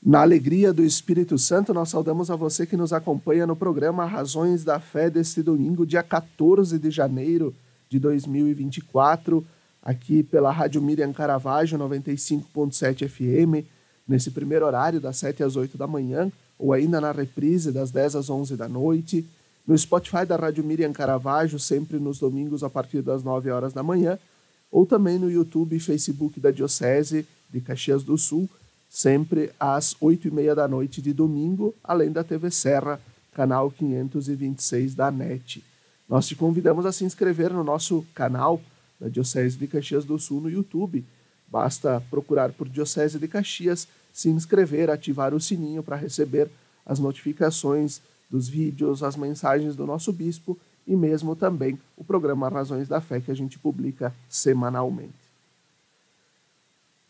Na alegria do Espírito Santo, nós saudamos a você que nos acompanha no programa Razões da Fé deste domingo, dia 14 de janeiro de 2024, aqui pela Rádio Miriam Caravaggio, 95.7 FM, nesse primeiro horário, das 7 às 8 da manhã, ou ainda na reprise, das 10 às 11 da noite, no Spotify da Rádio Miriam Caravaggio, sempre nos domingos a partir das 9 horas da manhã, ou também no YouTube e Facebook da Diocese de Caxias do Sul, sempre às 8h30 da noite de domingo, além da TV Serra, canal 526 da NET. Nós te convidamos a se inscrever no nosso canal da Diocese de Caxias do Sul no YouTube. Basta procurar por Diocese de Caxias, se inscrever, ativar o sininho para receber as notificações dos vídeos, as mensagens do nosso bispo e mesmo também o programa Razões da Fé que a gente publica semanalmente.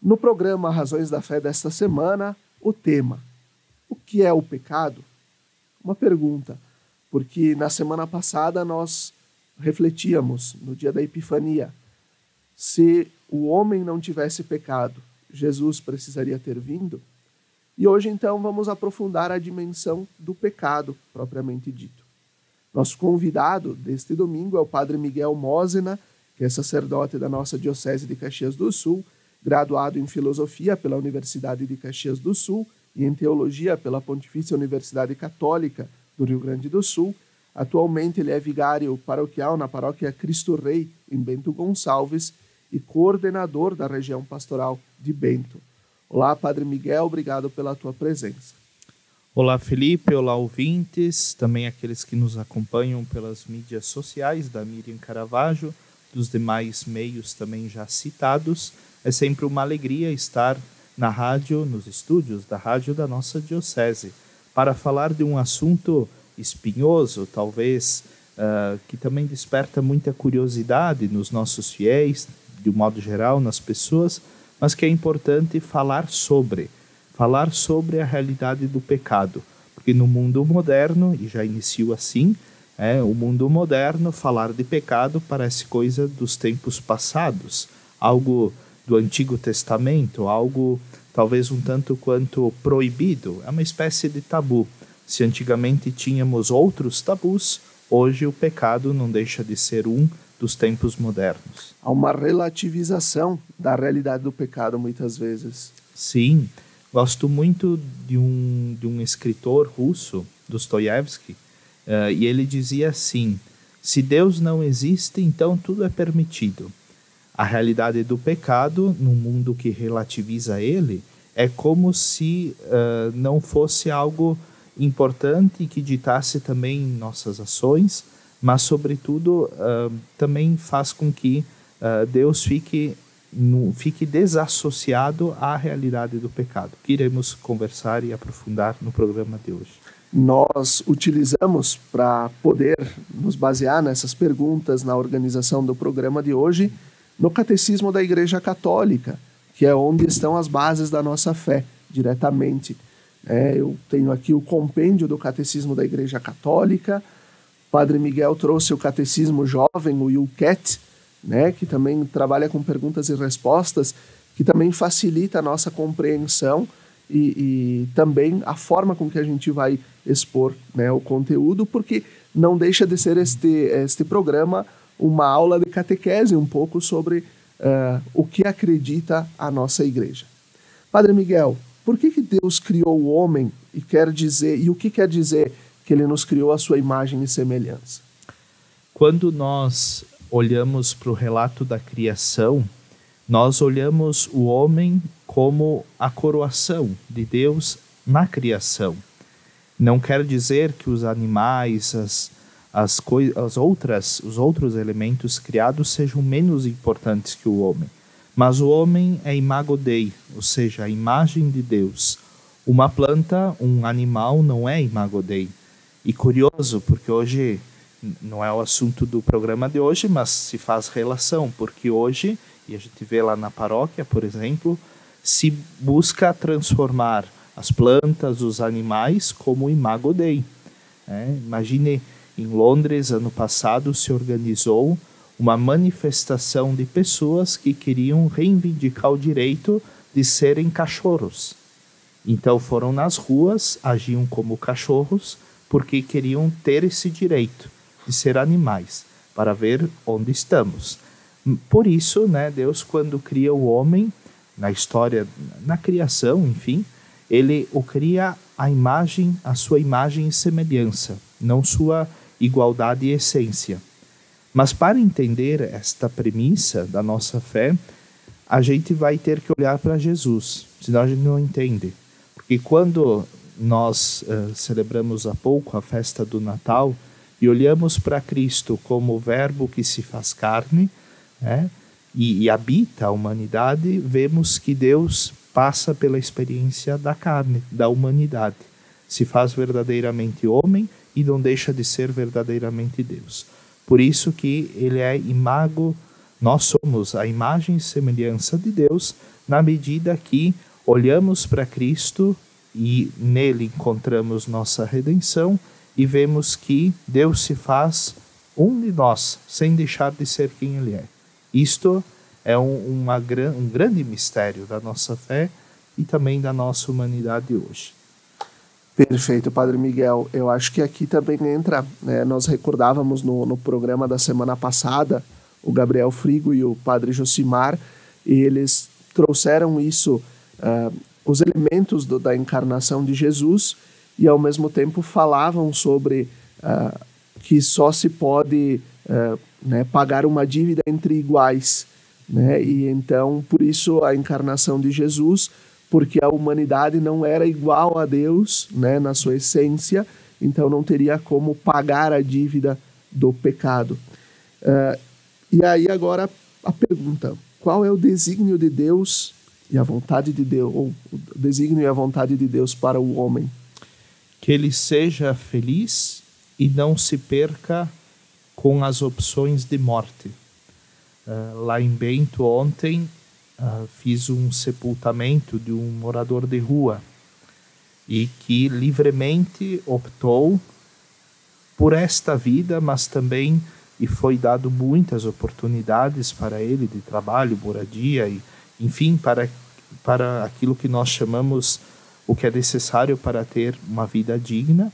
No programa Razões da Fé desta semana, o tema: o que é o pecado? Uma pergunta, porque na semana passada nós refletíamos, no dia da Epifania, se o homem não tivesse pecado, Jesus precisaria ter vindo? E hoje então vamos aprofundar a dimensão do pecado, propriamente dito. Nosso convidado deste domingo é o Padre Miguel Mosena, que é sacerdote da nossa Diocese de Caxias do Sul, graduado em Filosofia pela Universidade de Caxias do Sul e em Teologia pela Pontifícia Universidade Católica do Rio Grande do Sul. Atualmente ele é vigário paroquial na paróquia Cristo Rei, em Bento Gonçalves, e coordenador da região pastoral de Bento. Olá, Padre Miguel, obrigado pela tua presença. Olá, Felipe, olá, ouvintes, também aqueles que nos acompanham pelas mídias sociais da Miriam Caravaggio, dos demais meios também já citados. É sempre uma alegria estar na rádio, nos estúdios da rádio da nossa diocese, para falar de um assunto espinhoso, talvez, que também desperta muita curiosidade nos nossos fiéis, de um modo geral, nas pessoas, mas que é importante falar sobre a realidade do pecado. Porque no mundo moderno, e já iniciou assim, o mundo moderno, falar de pecado parece coisa dos tempos passados, algo do Antigo Testamento, algo talvez um tanto quanto proibido, é uma espécie de tabu. Se antigamente tínhamos outros tabus, hoje o pecado não deixa de ser um dos tempos modernos. Há uma relativização da realidade do pecado muitas vezes. Sim, gosto muito de um escritor russo, Dostoiévski, e ele dizia assim: se Deus não existe, então tudo é permitido. A realidade do pecado, num mundo que relativiza ele, é como se não fosse algo importante que ditasse também nossas ações, mas, sobretudo, também faz com que Deus fique desassociado à realidade do pecado, que iremos conversar e aprofundar no programa de hoje. Nós utilizamos, para poder nos basear nessas perguntas na organização do programa de hoje, no Catecismo da Igreja Católica, que é onde estão as bases da nossa fé, diretamente. Eu tenho aqui o compêndio do Catecismo da Igreja Católica. Padre Miguel trouxe o Catecismo Jovem, o YUCAT, que também trabalha com perguntas e respostas, que também facilita a nossa compreensão e também a forma com que a gente vai expor o conteúdo, porque não deixa de ser este programa uma aula de catequese um pouco sobre o que acredita a nossa igreja. Padre Miguel, por que Deus criou o homem e o que quer dizer que ele nos criou à sua imagem e semelhança? Quando nós olhamos para o relato da criação, nós olhamos o homem como a coroação de Deus na criação. Não quer dizer que os animais, os outros elementos criados sejam menos importantes que o homem. Mas o homem é imago Dei, ou seja, a imagem de Deus. Uma planta, um animal não é imago Dei. E curioso, porque hoje, não é o assunto do programa de hoje, mas se faz relação, porque hoje, e a gente vê lá na paróquia, por exemplo, se busca transformar as plantas, os animais, como imago Dei. Imagine, em Londres, ano passado, se organizou uma manifestação de pessoas que queriam reivindicar o direito de serem cachorros. Então foram nas ruas, agiam como cachorros, porque queriam ter esse direito de ser animais, para ver onde estamos. Por isso, Deus, quando cria o homem, na história, na criação, enfim, ele o cria a sua imagem e semelhança, não sua igualdade e essência. Mas para entender esta premissa da nossa fé, a gente vai ter que olhar para Jesus, senão a gente não entende. Porque quando nós celebramos há pouco a festa do Natal e olhamos para Cristo como o verbo que se faz carne, e habita a humanidade, vemos que Deus passa pela experiência da carne, da humanidade. Se faz verdadeiramente homem e não deixa de ser verdadeiramente Deus. Por isso que ele é imago, nós somos a imagem e semelhança de Deus, na medida que olhamos para Cristo e nele encontramos nossa redenção e vemos que Deus se faz um de nós, sem deixar de ser quem ele é. Isto é um grande mistério da nossa fé e também da nossa humanidade hoje. Perfeito, Padre Miguel. Eu acho que aqui também entra, nós recordávamos no programa da semana passada, o Gabriel Frigo e o Padre Josimar, e eles trouxeram isso, os elementos da encarnação de Jesus, e ao mesmo tempo falavam sobre que só se pode pagar uma dívida entre iguais. E então, por isso, a encarnação de Jesus, porque a humanidade não era igual a Deus, na sua essência, então não teria como pagar a dívida do pecado. E aí agora a pergunta, qual é o desígnio de Deus e a vontade de Deus, ou o desígnio e a vontade de Deus para o homem? Que ele seja feliz e não se perca com as opções de morte. Lá em Bento, ontem, fiz um sepultamento de um morador de rua e que livremente optou por esta vida, mas também e foi dado muitas oportunidades para ele de trabalho, moradia e, enfim, para aquilo que nós chamamos o que é necessário para ter uma vida digna,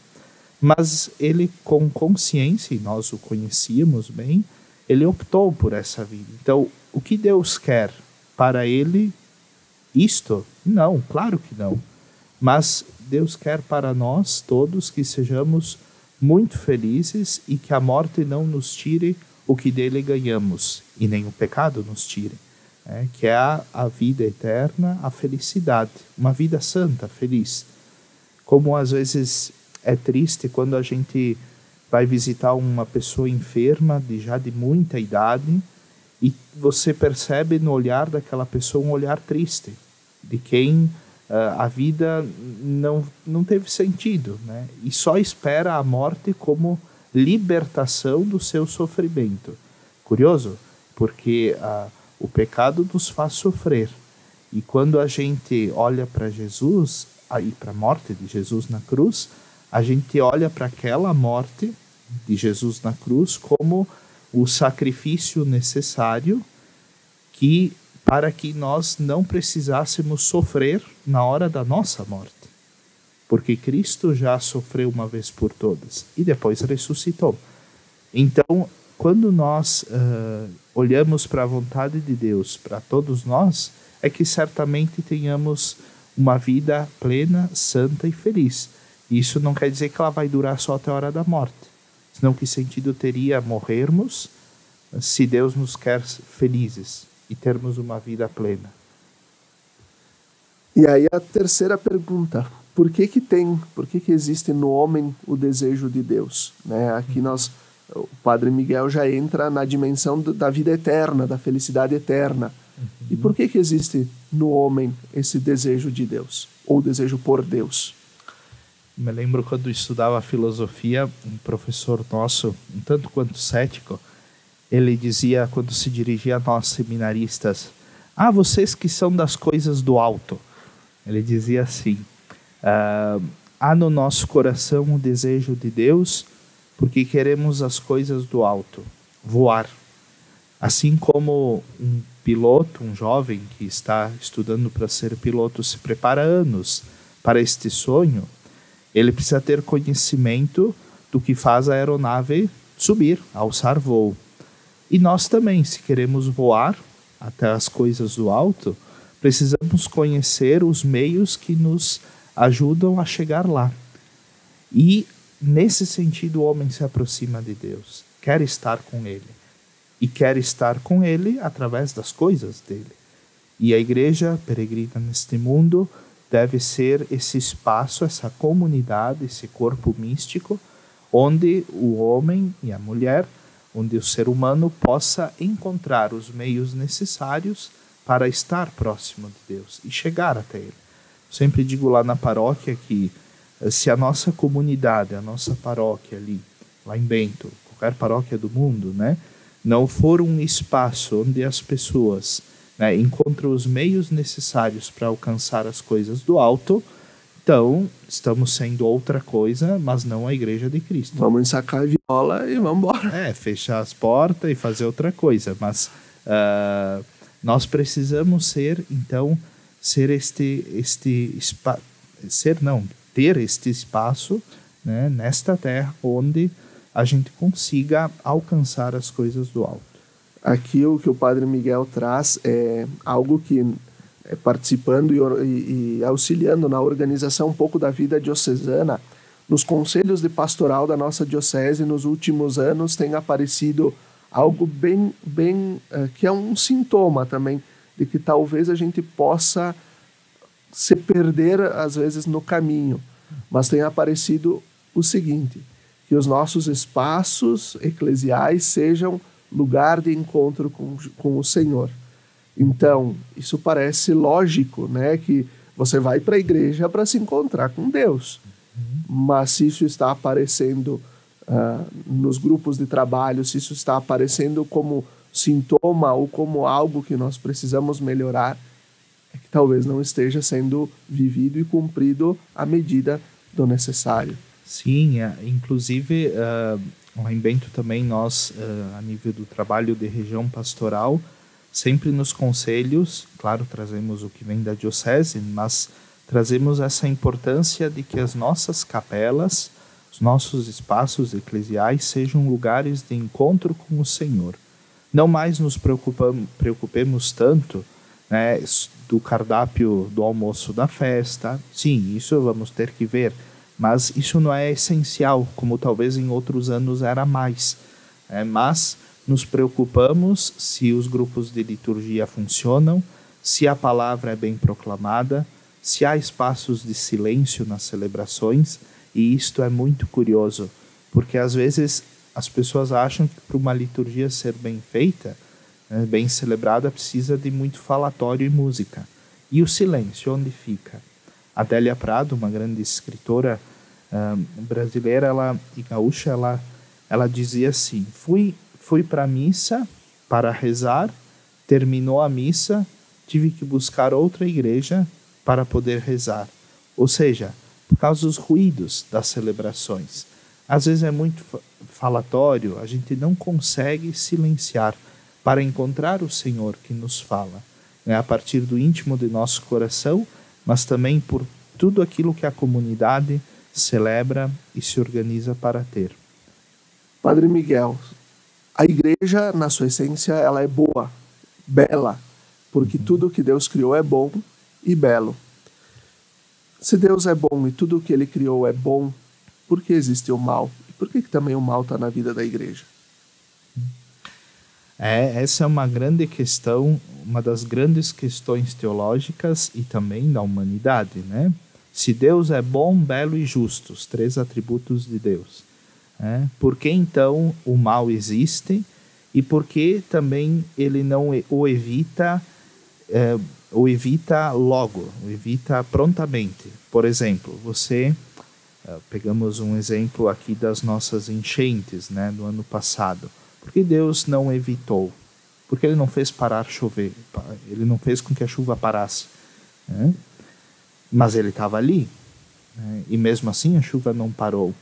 mas ele com consciência, e nós o conhecíamos bem, ele optou por essa vida. Então, o que Deus quer para ele, isto? Não, claro que não. Mas Deus quer para nós todos que sejamos muito felizes e que a morte não nos tire o que dele ganhamos e nem o pecado nos tire, que é a vida eterna, a felicidade, uma vida santa, feliz. Como às vezes é triste quando a gente vai visitar uma pessoa enferma já de muita idade e você percebe no olhar daquela pessoa um olhar triste, de quem a vida não teve sentido, e só espera a morte como libertação do seu sofrimento. Curioso, porque o pecado nos faz sofrer. E quando a gente olha para Jesus, e para a morte de Jesus na cruz, a gente olha para aquela morte de Jesus na cruz como o sacrifício necessário para que nós não precisássemos sofrer na hora da nossa morte. Porque Cristo já sofreu uma vez por todas e depois ressuscitou. Então, quando nós olhamos para a vontade de Deus, para todos nós, é que certamente tenhamos uma vida plena, santa e feliz. Isso não quer dizer que ela vai durar só até a hora da morte. Senão que sentido teria morrermos se Deus nos quer felizes e termos uma vida plena? E aí a terceira pergunta, por que existe no homem o desejo de Deus? Aqui o Padre Miguel já entra na dimensão da vida eterna, da felicidade eterna. E por que existe no homem esse desejo de Deus, ou desejo por Deus? Me lembro quando estudava filosofia, um professor nosso, um tanto quanto cético, ele dizia, quando se dirigia a nós seminaristas, vocês que são das coisas do alto. Ele dizia assim, há no nosso coração o desejo de Deus, porque queremos as coisas do alto, voar. Assim como um piloto, um jovem que está estudando para ser piloto, se prepara há anos para este sonho, ele precisa ter conhecimento do que faz a aeronave subir, alçar voo. E nós também, se queremos voar até as coisas do alto, precisamos conhecer os meios que nos ajudam a chegar lá. E, nesse sentido, o homem se aproxima de Deus, quer estar com Ele. E quer estar com Ele através das coisas dele. E a igreja peregrina neste mundo deve ser esse espaço, essa comunidade, esse corpo místico, onde o homem e a mulher, onde o ser humano possa encontrar os meios necessários para estar próximo de Deus e chegar até Ele. Eu sempre digo lá na paróquia que se a nossa comunidade, a nossa paróquia ali, lá em Bento, qualquer paróquia do mundo, né, não for um espaço onde as pessoas, né, encontram os meios necessários para alcançar as coisas do alto, então estamos sendo outra coisa, mas não a Igreja de Cristo. Vamos ensacar a viola e vamos embora. Fechar as portas e fazer outra coisa, mas nós precisamos ter este espaço, né, nesta terra onde a gente consiga alcançar as coisas do alto. Aqui o que o Padre Miguel traz é algo que, participando e auxiliando na organização um pouco da vida diocesana, nos conselhos de pastoral da nossa diocese, nos últimos anos, tem aparecido algo bem que é um sintoma também de que talvez a gente possa se perder, às vezes, no caminho. Mas tem aparecido o seguinte: que os nossos espaços eclesiais sejam lugar de encontro com o Senhor. Então, isso parece lógico, né? Que você vai para a igreja para se encontrar com Deus. Mas se isso está aparecendo nos grupos de trabalho, se isso está aparecendo como sintoma ou como algo que nós precisamos melhorar, é que talvez não esteja sendo vivido e cumprido à medida do necessário. Sim, inclusive lá em Bento também nós, a nível do trabalho de região pastoral, sempre nos conselhos, claro, trazemos o que vem da diocese, mas trazemos essa importância de que as nossas capelas, os nossos espaços eclesiais sejam lugares de encontro com o Senhor. Não mais nos preocupemos tanto, né, do cardápio do almoço da festa. Sim, isso vamos ter que ver, mas isso não é essencial, como talvez em outros anos era mais. Mas nos preocupamos se os grupos de liturgia funcionam, se a palavra é bem proclamada, se há espaços de silêncio nas celebrações. E isto é muito curioso, porque às vezes as pessoas acham que para uma liturgia ser bem feita, bem celebrada, precisa de muito falatório e música. E o silêncio, onde fica? Adélia Prado, uma grande escritora brasileira e gaúcha, ela dizia assim: fui para a missa para rezar, terminou a missa, tive que buscar outra igreja para poder rezar. Ou seja, por causa dos ruídos das celebrações. Às vezes é muito falatório, a gente não consegue silenciar para encontrar o Senhor que nos fala, a partir do íntimo de nosso coração, mas também por tudo aquilo que a comunidade celebra e se organiza para ter. Padre Miguel, a igreja, na sua essência, ela é boa, bela, porque tudo que Deus criou é bom e belo. Se Deus é bom e tudo o que Ele criou é bom, por que existe o mal? E por que também o mal está na vida da igreja? Essa é uma grande questão, uma das grandes questões teológicas e também da humanidade, né? Se Deus é bom, belo e justo, os 3 atributos de Deus, por que então o mal existe e por que também Ele não o evita logo, o evita prontamente? Por exemplo, pegamos um exemplo aqui das nossas enchentes, né, do ano passado. Por que Deus não evitou? Porque Ele não fez parar chover, Ele não fez com que a chuva parasse, né? Mas Ele estava ali, né? E mesmo assim a chuva não parou.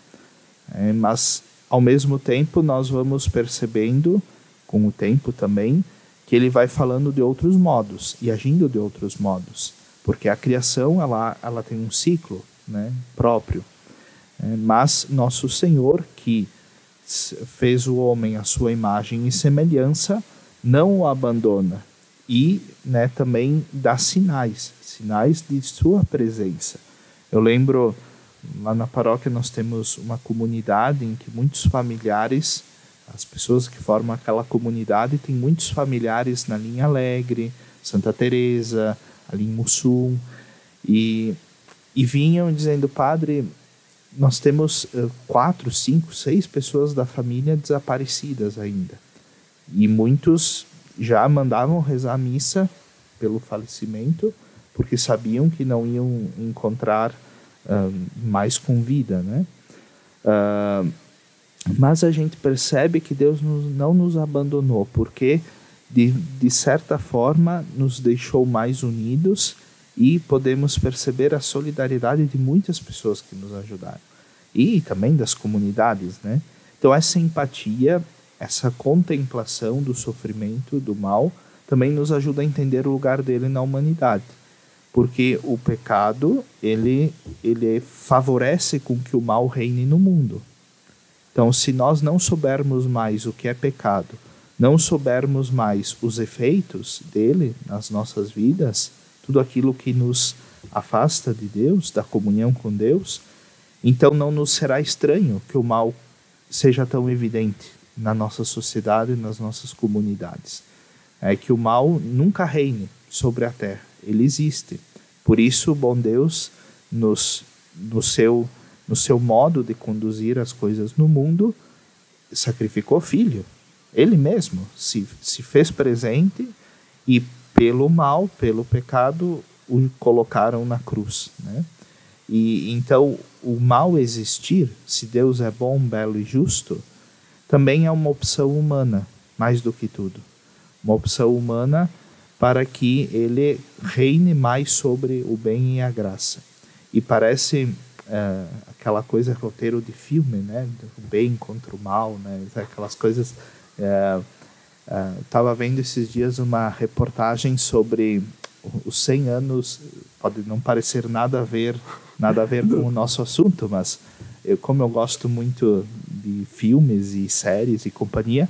Mas, ao mesmo tempo, nós vamos percebendo, com o tempo também, que ele vai falando de outros modos e agindo de outros modos. Porque a criação, ela tem um ciclo, né, próprio. Mas nosso Senhor, que fez o homem à sua imagem e semelhança, não o abandona. E, né, também dá sinais de sua presença. Eu lembro, lá na paróquia nós temos uma comunidade em que muitos familiares, as pessoas que formam aquela comunidade, têm muitos familiares na Linha Alegre, Santa Teresa, ali em Mussum, e vinham dizendo: padre, nós temos 4, 5, 6 pessoas da família desaparecidas ainda. E muitos já mandavam rezar a missa pelo falecimento, porque sabiam que não iam encontrar mais com vida, né? Mas a gente percebe que Deus não nos abandonou, porque de certa forma nos deixou mais unidos e podemos perceber a solidariedade de muitas pessoas que nos ajudaram. E também das comunidades, né? Então essa empatia, essa contemplação do sofrimento, do mal, também nos ajuda a entender o lugar dele na humanidade. Porque o pecado, ele favorece com que o mal reine no mundo. Então, se nós não soubermos mais o que é pecado, não soubermos mais os efeitos dele nas nossas vidas, tudo aquilo que nos afasta de Deus, da comunhão com Deus, então não nos será estranho que o mal seja tão evidente na nossa sociedade, nas nossas comunidades. É que o mal nunca reine sobre a terra, ele existe. Por isso, o bom Deus, no seu modo de conduzir as coisas no mundo, sacrificou o Filho. Ele mesmo se fez presente e pelo mal, pelo pecado, o colocaram na cruz, né? E então o mal existir, se Deus é bom, belo e justo, também é uma opção humana, mais do que tudo. Uma opção humana para que ele reine mais sobre o bem e a graça. E parece aquela coisa, roteiro de filme, né? O bem contra o mal, né? Aquelas coisas. Estava vendo esses dias uma reportagem sobre os 100 anos, pode não parecer nada a ver com o nosso assunto, mas como eu gosto muito de filmes e séries e companhia,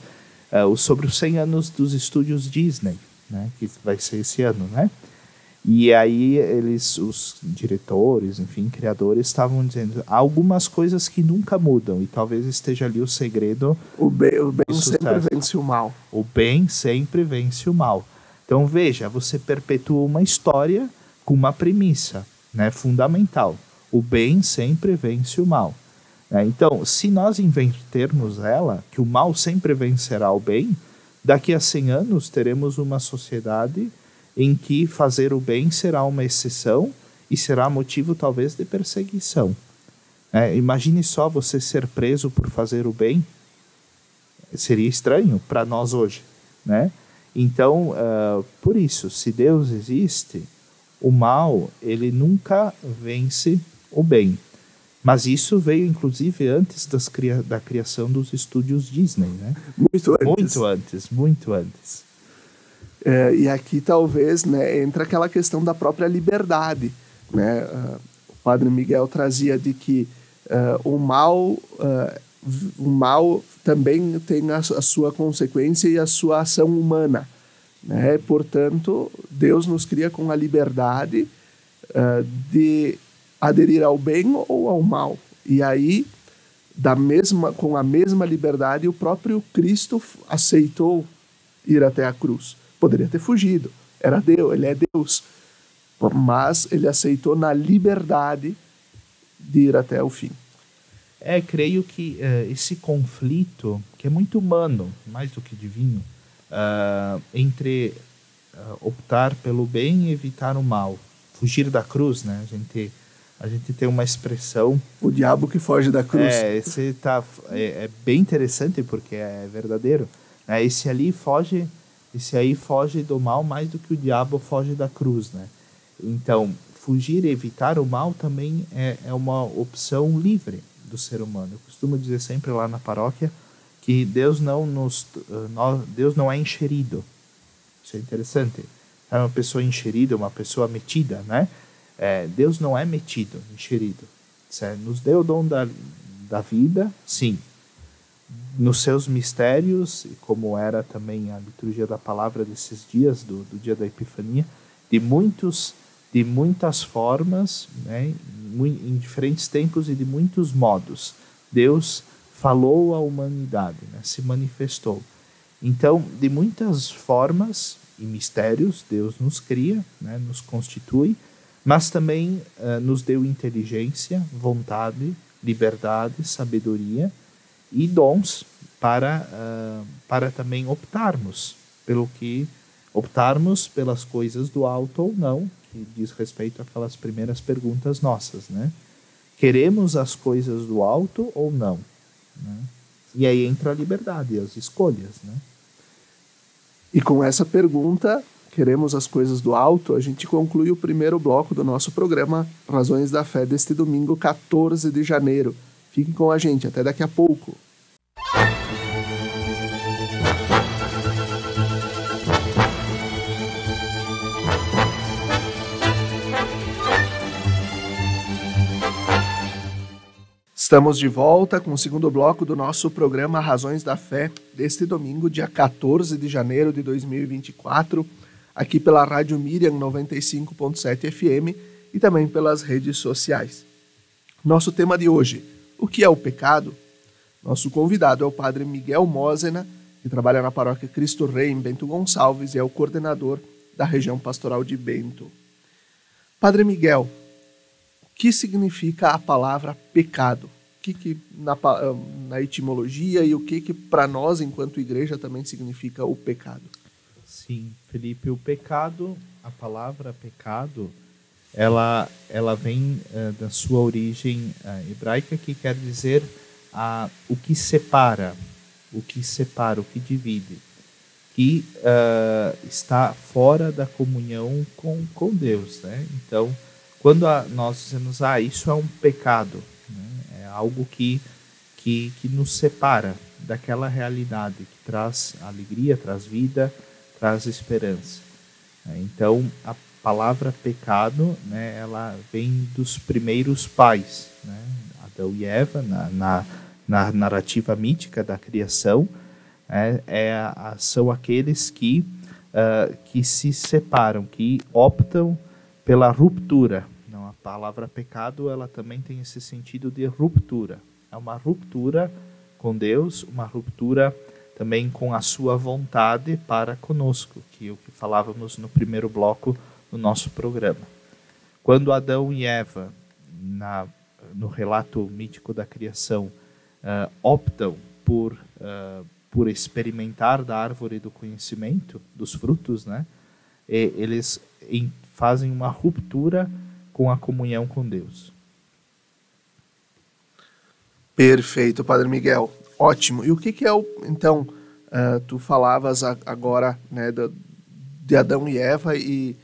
sobre os 100 anos dos estúdios Disney, né, que vai ser esse ano, né? E aí os diretores, enfim, criadores, estavam dizendo algumas coisas que nunca mudam, e talvez esteja ali o segredo. O bem sempre vence o mal. O bem sempre vence o mal. Então veja, você perpetua uma história com uma premissa, né, fundamental. O bem sempre vence o mal. Então, se nós invertermos ela, que o mal sempre vencerá o bem, daqui a 100 anos teremos uma sociedade em que fazer o bem será uma exceção e será motivo talvez de perseguição. Imagine só você ser preso por fazer o bem. Seria estranho para nós hoje, né? Então, por isso, se Deus existe, o mal ele nunca vence o bem. Mas isso veio, inclusive, antes da criação dos estúdios Disney, né? Muito antes. E aqui, talvez, né, entra aquela questão da própria liberdade, né? O Padre Miguel trazia de que o mal também tem a sua consequência e a sua ação humana, né? Portanto, Deus nos cria com a liberdade de aderir ao bem ou ao mal. E aí, com a mesma liberdade, o próprio Cristo aceitou ir até a cruz. Poderia ter fugido, era Deus, ele é Deus, mas ele aceitou na liberdade de ir até o fim. Creio que esse conflito, que é muito humano, mais do que divino, entre optar pelo bem e evitar o mal, fugir da cruz, né? A gente tem uma expressão... O diabo que foge da cruz. É bem interessante porque é verdadeiro. Esse aí foge do mal mais do que o diabo foge da cruz, né? Então, fugir, evitar o mal também é uma opção livre do ser humano. Eu costumo dizer sempre lá na paróquia que Deus não é enxerido. Isso é interessante. É uma pessoa enxerida, uma pessoa metida, né? Deus não é metido, enxerido. Nos deu o dom da vida, sim. Nos seus mistérios, como era também a liturgia da palavra desses dias, do dia da Epifania, de muitas formas, né, em diferentes tempos e de muitos modos, Deus falou à humanidade, né, se manifestou. Então, de muitas formas e mistérios, Deus nos cria, né, nos constitui, mas também nos deu inteligência, vontade, liberdade, sabedoria e dons para também optarmos pelas coisas do alto ou não, que diz respeito àquelas primeiras perguntas nossas, né? Queremos as coisas do alto ou não? Né? E aí entra a liberdade, as escolhas, né? E com essa pergunta, queremos as coisas do alto, a gente conclui o primeiro bloco do nosso programa Razões da Fé deste domingo, 14 de janeiro. Fiquem com a gente, até daqui a pouco. Estamos de volta com o segundo bloco do nosso programa Razões da Fé deste domingo, dia 14 de janeiro de 2024, aqui pela Rádio Miriam 95.7 FM e também pelas redes sociais. Nosso tema de hoje, o que é o pecado? Nosso convidado é o padre Miguel Mosena, que trabalha na paróquia Cristo Rei em Bento Gonçalves e é o coordenador da região pastoral de Bento. Padre Miguel, o que significa a palavra pecado? O que na etimologia e o que para nós, enquanto igreja, também significa o pecado? Sim, Felipe, o pecado, a palavra pecado, ela vem da sua origem hebraica, que quer dizer o que separa, o que divide, que está fora da comunhão com Deus, né? Então, quando nós dizemos, isso é um pecado, né? É algo que nos separa daquela realidade, que traz alegria, traz vida, traz esperança. Então, a palavra pecado, né, ela vem dos primeiros pais, né? Adão e Eva, na narrativa mítica da criação, são aqueles que se separam, que optam pela ruptura. Não, a palavra pecado, ela também tem esse sentido de ruptura. É uma ruptura com Deus, uma ruptura também com a sua vontade para conosco, que é o que falávamos no primeiro bloco do nosso programa. Quando Adão e Eva, no relato mítico da criação, optam por experimentar da árvore do conhecimento, dos frutos, né? Eles fazem uma ruptura com a comunhão com Deus. Perfeito, Padre Miguel. Ótimo. E o que é então, tu falavas agora, né, de Adão e Eva e,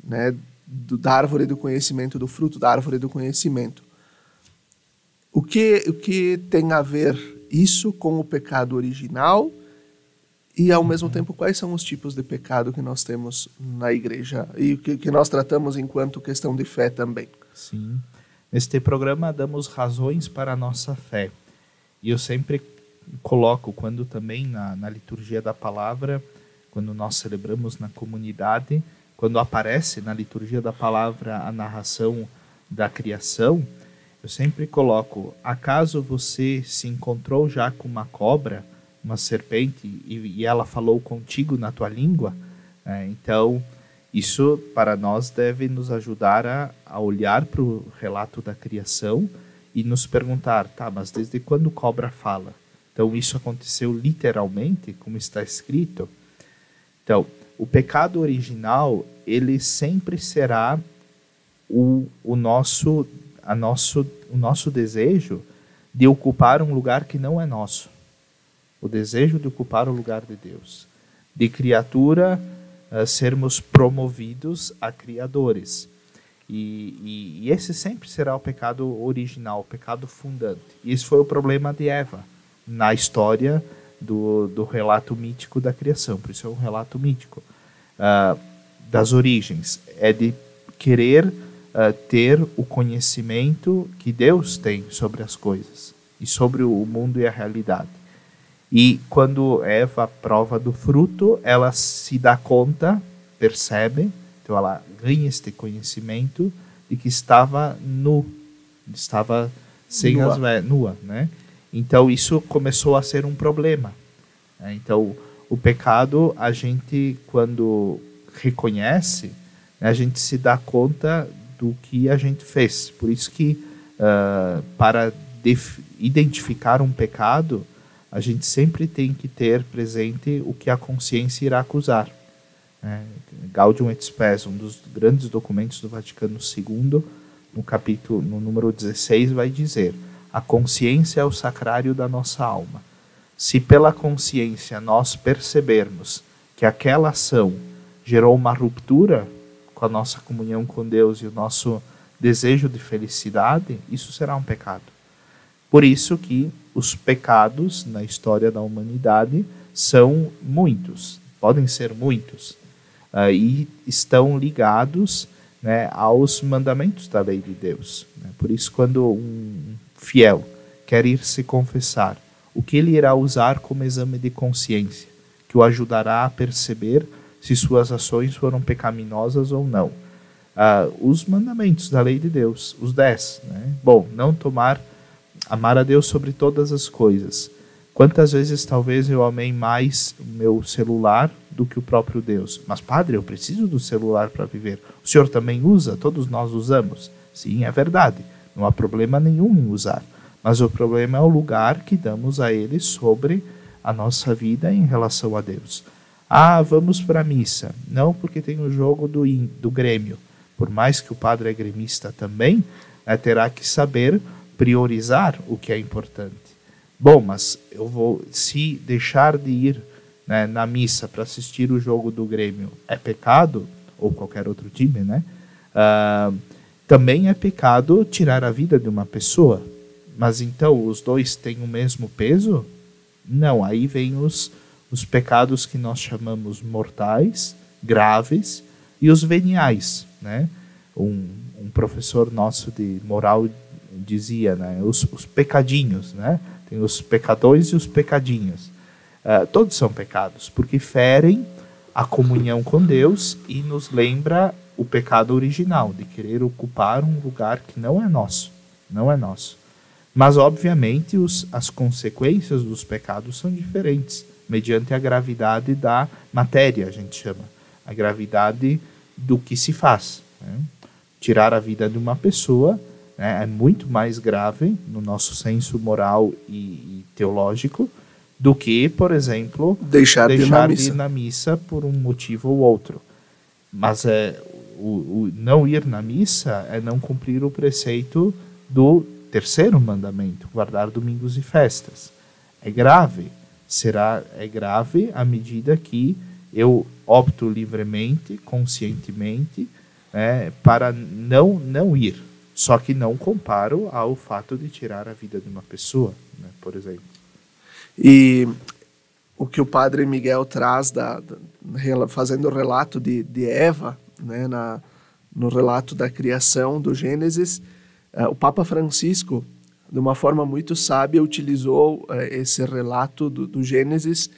né, da árvore do conhecimento, do fruto da árvore do conhecimento. O que tem a ver isso com o pecado original e, ao mesmo tempo, quais são os tipos de pecado que nós temos na igreja e que nós tratamos enquanto questão de fé também? Sim. Neste programa damos razões para a nossa fé. E eu sempre coloco, quando também na liturgia da palavra, quando nós celebramos na comunidade, quando aparece na liturgia da palavra a narração da criação, eu sempre coloco, acaso você se encontrou já com uma cobra, uma serpente, e ela falou contigo na tua língua? Então, isso para nós deve nos ajudar a olhar para o relato da criação e nos perguntar, mas desde quando cobra fala? Então, isso aconteceu literalmente, como está escrito? Então, o pecado original, ele sempre será o nosso desejo de ocupar um lugar que não é nosso. O desejo de ocupar o lugar de Deus. De criatura, sermos promovidos a criadores. E esse sempre será o pecado original, o pecado fundante. E esse foi o problema de Eva na história do relato mítico da criação. Por isso é um relato mítico das origens. É de querer ter o conhecimento que Deus tem sobre as coisas e sobre o mundo e a realidade. E quando Eva prova do fruto, ela se dá conta, percebe, então ela ganha este conhecimento de que estava estava sem as vestes, nua, né? Então isso começou a ser um problema. Então o pecado, a gente quando reconhece, a gente se dá conta do que a gente fez. Por isso que para identificar um pecado, a gente sempre tem que ter presente o que a consciência irá acusar. Gaudium et Spes, um dos grandes documentos do Vaticano II, no número 16, vai dizer: a consciência é o sacrário da nossa alma. Se pela consciência nós percebermos que aquela ação gerou uma ruptura com a nossa comunhão com Deus e o nosso desejo de felicidade, isso será um pecado. Por isso que os pecados na história da humanidade são muitos, podem ser muitos, e estão ligados, né, aos mandamentos da lei de Deus. Por isso, quando um fiel quer ir se confessar, o que ele irá usar como exame de consciência, que o ajudará a perceber se suas ações foram pecaminosas ou não? Os mandamentos da lei de Deus, os 10. Né? Bom, amar a Deus sobre todas as coisas. Quantas vezes talvez eu amei mais o meu celular do que o próprio Deus? Mas, padre, eu preciso do celular para viver. O senhor também usa? Todos nós usamos. Sim, é verdade. Não há problema nenhum em usar. Mas o problema é o lugar que damos a ele sobre a nossa vida em relação a Deus. Vamos para a missa. Não, porque tem o jogo do Grêmio. Por mais que o padre é gremista também, terá que saber priorizar o que é importante. Bom, mas se deixar de ir, né, na missa para assistir o jogo do Grêmio é pecado, ou qualquer outro time, né? Também é pecado tirar a vida de uma pessoa. Mas então os dois têm o mesmo peso? Não, aí vem os pecados que nós chamamos mortais, graves, e os veniais, né? Um professor nosso de moral dizia, né, os pecadinhos, né? Tem os pecadores e os pecadinhos. Todos são pecados, porque ferem a comunhão com Deus e nos lembra o pecado original, de querer ocupar um lugar que não é nosso. Não é nosso. Mas, obviamente, as consequências dos pecados são diferentes, mediante a gravidade da matéria, a gente chama. A gravidade do que se faz. Né? Tirar a vida de uma pessoa, né, é muito mais grave no nosso senso moral e teológico do que, por exemplo, deixar de ir na missa por um motivo ou outro. Mas o não ir na missa é não cumprir o preceito do terceiro mandamento, guardar domingos e festas. É grave. É grave à medida que eu opto livremente, conscientemente, para não ir. Só que não comparo ao fato de tirar a vida de uma pessoa, né, por exemplo. E o que o padre Miguel traz, fazendo o relato de Eva, né, no relato da criação do Gênesis, o Papa Francisco, de uma forma muito sábia, utilizou esse relato do Gênesis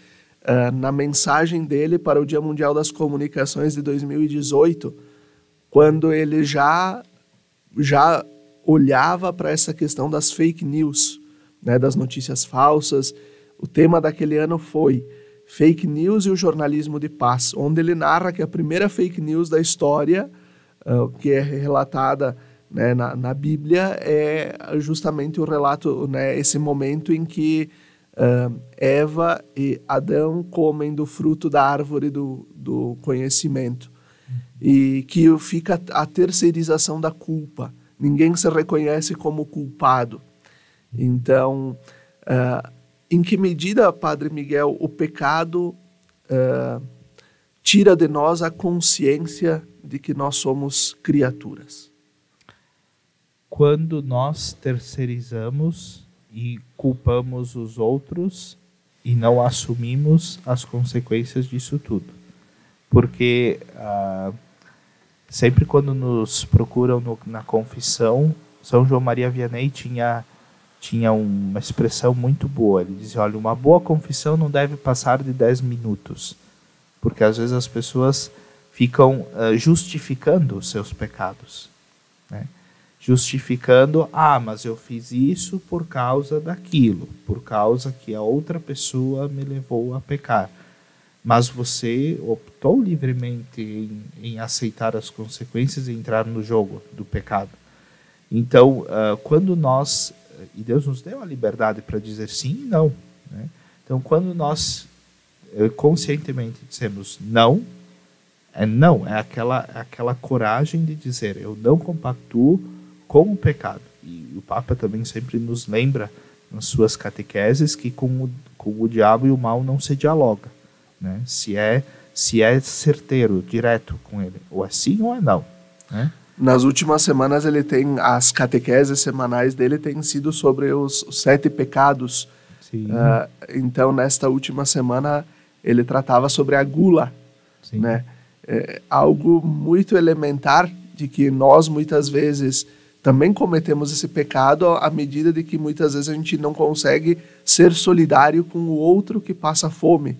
na mensagem dele para o Dia Mundial das Comunicações de 2018, quando ele já olhava para essa questão das fake news, né, das notícias falsas. O tema daquele ano foi Fake News e o Jornalismo de Paz, onde ele narra que a primeira fake news da história, que é relatada, né, na Bíblia, é justamente o relato, né, esse momento em que Eva e Adão comem do fruto da árvore do conhecimento. E que fica a terceirização da culpa. Ninguém se reconhece como culpado. Então, em que medida, Padre Miguel, o pecado tira de nós a consciência de que nós somos criaturas? quando nós terceirizamos e culpamos os outros e não assumimos as consequências disso tudo. Porque sempre quando nos procuram na confissão, São João Maria Vianney tinha uma expressão muito boa. Ele dizia, olha, uma boa confissão não deve passar de 10 minutos. Porque às vezes as pessoas ficam justificando os seus pecados, né? Justificando, mas eu fiz isso por causa daquilo, por causa que a outra pessoa me levou a pecar. Mas você optou livremente em aceitar as consequências e entrar no jogo do pecado. Então, quando nós... E Deus nos deu a liberdade para dizer sim e não, né? Então, quando nós conscientemente dissemos não, é aquela coragem de dizer, eu não compactuo com o pecado. E o Papa também sempre nos lembra, nas suas catequeses, que com o diabo e o mal não se dialoga, né? Se é certeiro, direto com ele, ou é sim ou é não, né? Nas últimas semanas as catequeses semanais dele têm sido sobre os 7 pecados. Então, nesta última semana, ele tratava sobre a gula, né? Algo muito elementar de que nós, muitas vezes, também cometemos esse pecado à medida de que, muitas vezes, a gente não consegue ser solidário com o outro que passa fome.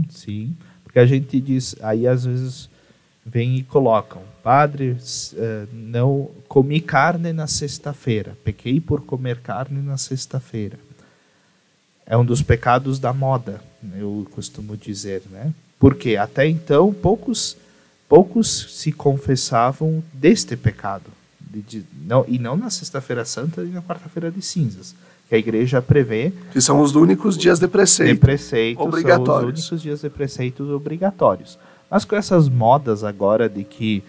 Sim, porque a gente diz, aí às vezes vem e colocam, padre, não comi carne na sexta-feira, pequei por comer carne na sexta-feira. É um dos pecados da moda, eu costumo dizer, né? Porque até então poucos se confessavam deste pecado. E não na sexta-feira santa e na quarta-feira de cinzas, que a igreja prevê... Que são os únicos dias de preceito. Obrigatórios. São os únicos dias de preceitos obrigatórios. Mas com essas modas agora de que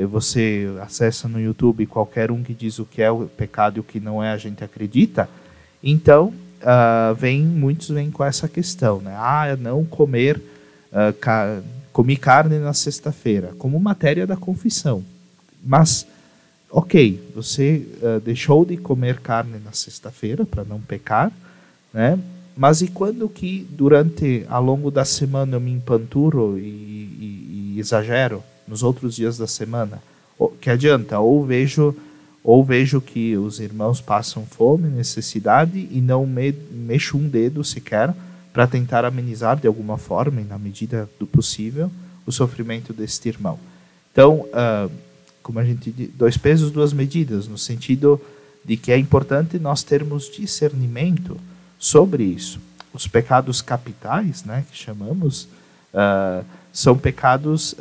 você acessa no YouTube qualquer um que diz o que é o pecado e o que não é, a gente acredita, então muitos vêm com essa questão, né? Não comer, comi carne na sexta-feira, como matéria da confissão. Mas, ok, você deixou de comer carne na sexta-feira para não pecar, né? Mas e quando que ao longo da semana eu me empanturo e exagero nos outros dias da semana? Que adianta? Ou vejo que os irmãos passam fome, necessidade e não mexo um dedo sequer para tentar amenizar de alguma forma, e na medida do possível, o sofrimento deste irmão. Então, como a gente diz, 2 pesos, 2 medidas, no sentido de que é importante nós termos discernimento sobre isso. Os pecados capitais, né, que chamamos, são pecados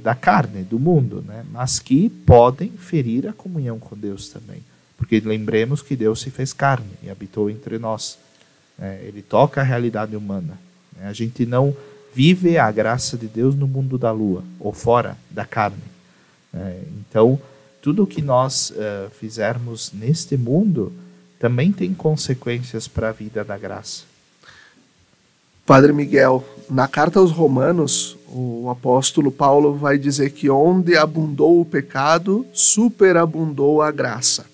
da carne, do mundo, né, mas que podem ferir a comunhão com Deus também. Porque lembremos que Deus se fez carne e habitou entre nós. Ele toca a realidade humana. A gente não vive a graça de Deus no mundo da lua, ou fora da carne. Então, tudo o que nós fizermos neste mundo também tem consequências para a vida da graça. Padre Miguel, na carta aos Romanos, o apóstolo Paulo vai dizer que onde abundou o pecado, superabundou a graça.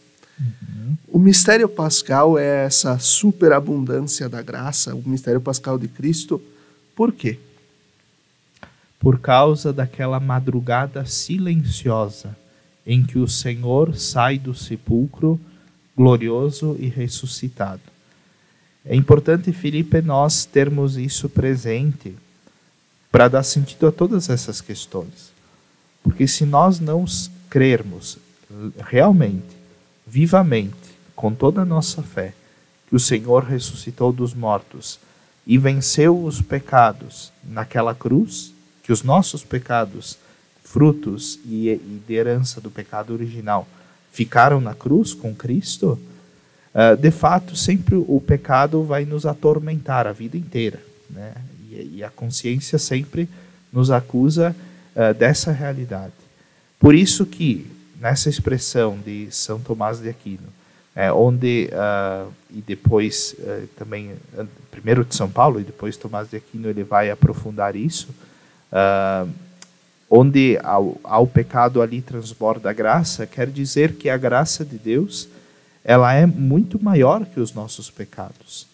O mistério pascal é essa superabundância da graça, o mistério pascal de Cristo. Por quê? Por causa daquela madrugada silenciosa em que o Senhor sai do sepulcro glorioso e ressuscitado. É importante, Felipe, nós termos isso presente para dar sentido a todas essas questões. Porque se nós não crermos realmente, vivamente, com toda a nossa fé, que o Senhor ressuscitou dos mortos e venceu os pecados naquela cruz, que os nossos pecados, frutos e de herança do pecado original, ficaram na cruz com Cristo, de fato, sempre o pecado vai nos atormentar a vida inteira, né? E a consciência sempre nos acusa dessa realidade. Por isso que, nessa expressão de São Tomás de Aquino, onde, e depois também, primeiro de São Paulo e depois Tomás de Aquino, ele vai aprofundar isso, onde ao pecado ali transborda a graça, quer dizer que a graça de Deus ela é muito maior que os nossos pecados.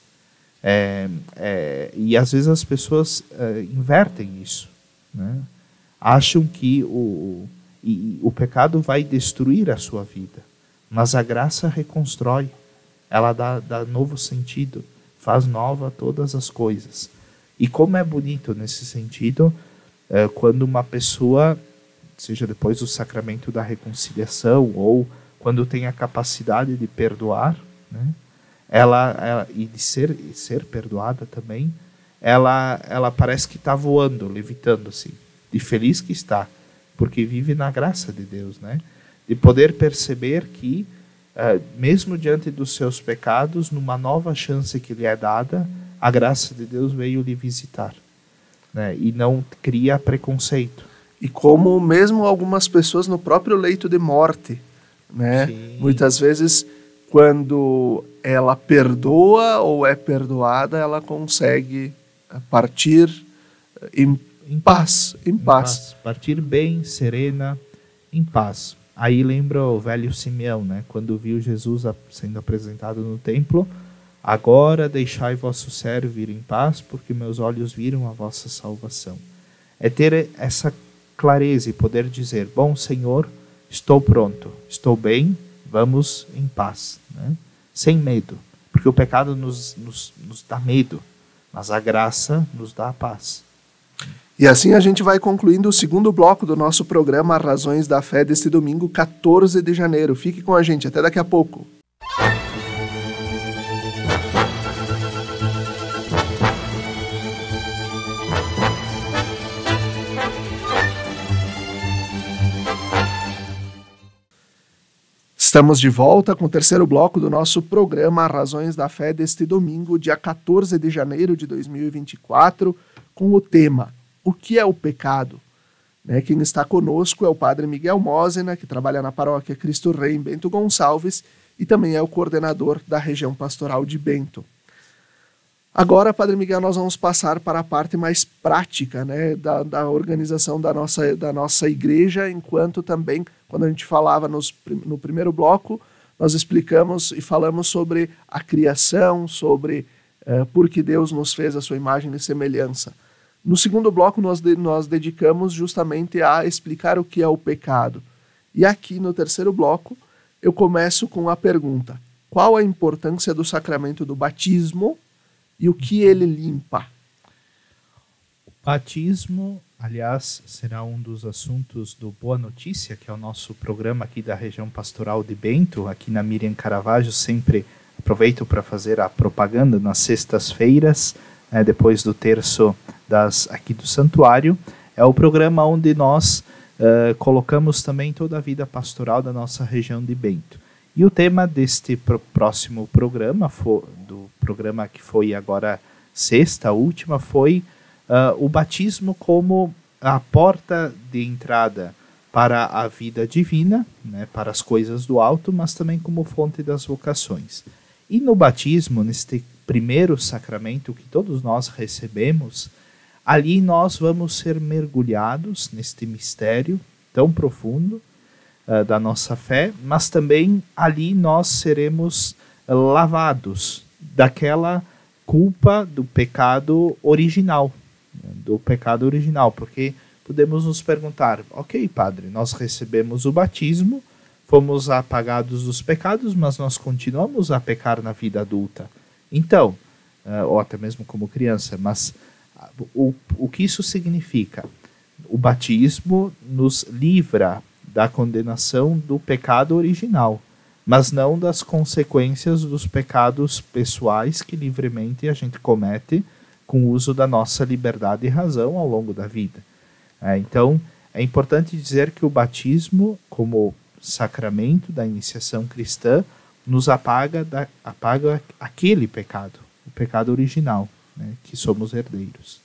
E às vezes as pessoas invertem isso, né? Acham que o pecado vai destruir a sua vida, mas a graça reconstrói, ela dá novo sentido, faz nova todas as coisas. E como é bonito nesse sentido, quando uma pessoa, seja depois do sacramento da reconciliação ou quando tem a capacidade de perdoar, né? E de ser perdoada também, ela parece que está voando, levitando assim, de feliz que está, porque vive na graça de Deus, né? De poder perceber que, mesmo diante dos seus pecados, numa nova chance que lhe é dada, a graça de Deus veio lhe visitar, né? E não cria preconceito. E como mesmo algumas pessoas no próprio leito de morte, né? Muitas vezes, quando ela perdoa ou é perdoada, ela consegue partir em paz. Partir bem, serena, em paz. Aí lembra o velho Simeão, né? Quando viu Jesus sendo apresentado no templo: agora deixai vosso servo ir em paz, porque meus olhos viram a vossa salvação. É ter essa clareza e poder dizer: bom Senhor, estou pronto, estou bem, vamos em paz, né? Sem medo, porque o pecado nos dá medo, mas a graça nos dá a paz. E assim a gente vai concluindo o segundo bloco do nosso programa Razões da Fé deste domingo, 14 de janeiro. Fique com a gente, até daqui a pouco. Estamos de volta com o terceiro bloco do nosso programa Razões da Fé deste domingo, dia 14 de janeiro de 2024, com o tema O que é o pecado? Quem está conosco é o Padre Miguel Mosena, que trabalha na paróquia Cristo Rei em Bento Gonçalves e também é o coordenador da região pastoral de Bento. Agora, Padre Miguel, nós vamos passar para a parte mais prática, né, da organização da nossa igreja, enquanto também, quando a gente falava no primeiro bloco, nós explicamos e falamos sobre a criação, sobre por que Deus nos fez a sua imagem e semelhança. No segundo bloco, nós dedicamos justamente a explicar o que é o pecado. E aqui, no terceiro bloco, eu começo com a pergunta: qual a importância do sacramento do batismo e o que ele limpa? O batismo, aliás, será um dos assuntos do Boa Notícia, que é o nosso programa aqui da região pastoral de Bento, aqui na Miriam Caravaggio. Sempre aproveito para fazer a propaganda nas sextas-feiras, depois do terço aqui do santuário. É o programa onde nós colocamos também toda a vida pastoral da nossa região de Bento. E o tema deste próximo programa, do programa que foi agora sexta, a última, foi o batismo como a porta de entrada para a vida divina, né, para as coisas do alto, mas também como fonte das vocações. E no batismo, neste primeiro sacramento que todos nós recebemos, ali nós vamos ser mergulhados neste mistério tão profundo da nossa fé, mas também ali nós seremos lavados daquela culpa do pecado original, porque podemos nos perguntar: ok, Padre, nós recebemos o batismo, fomos apagados dos pecados, mas nós continuamos a pecar na vida adulta. Então, ou até mesmo como criança, mas o que isso significa? O batismo nos livra da condenação do pecado original, mas não das consequências dos pecados pessoais que livremente a gente comete com o uso da nossa liberdade e razão ao longo da vida. Então, é importante dizer que o batismo, como sacramento da iniciação cristã, nos apaga aquele pecado, o pecado original, né, que somos herdeiros.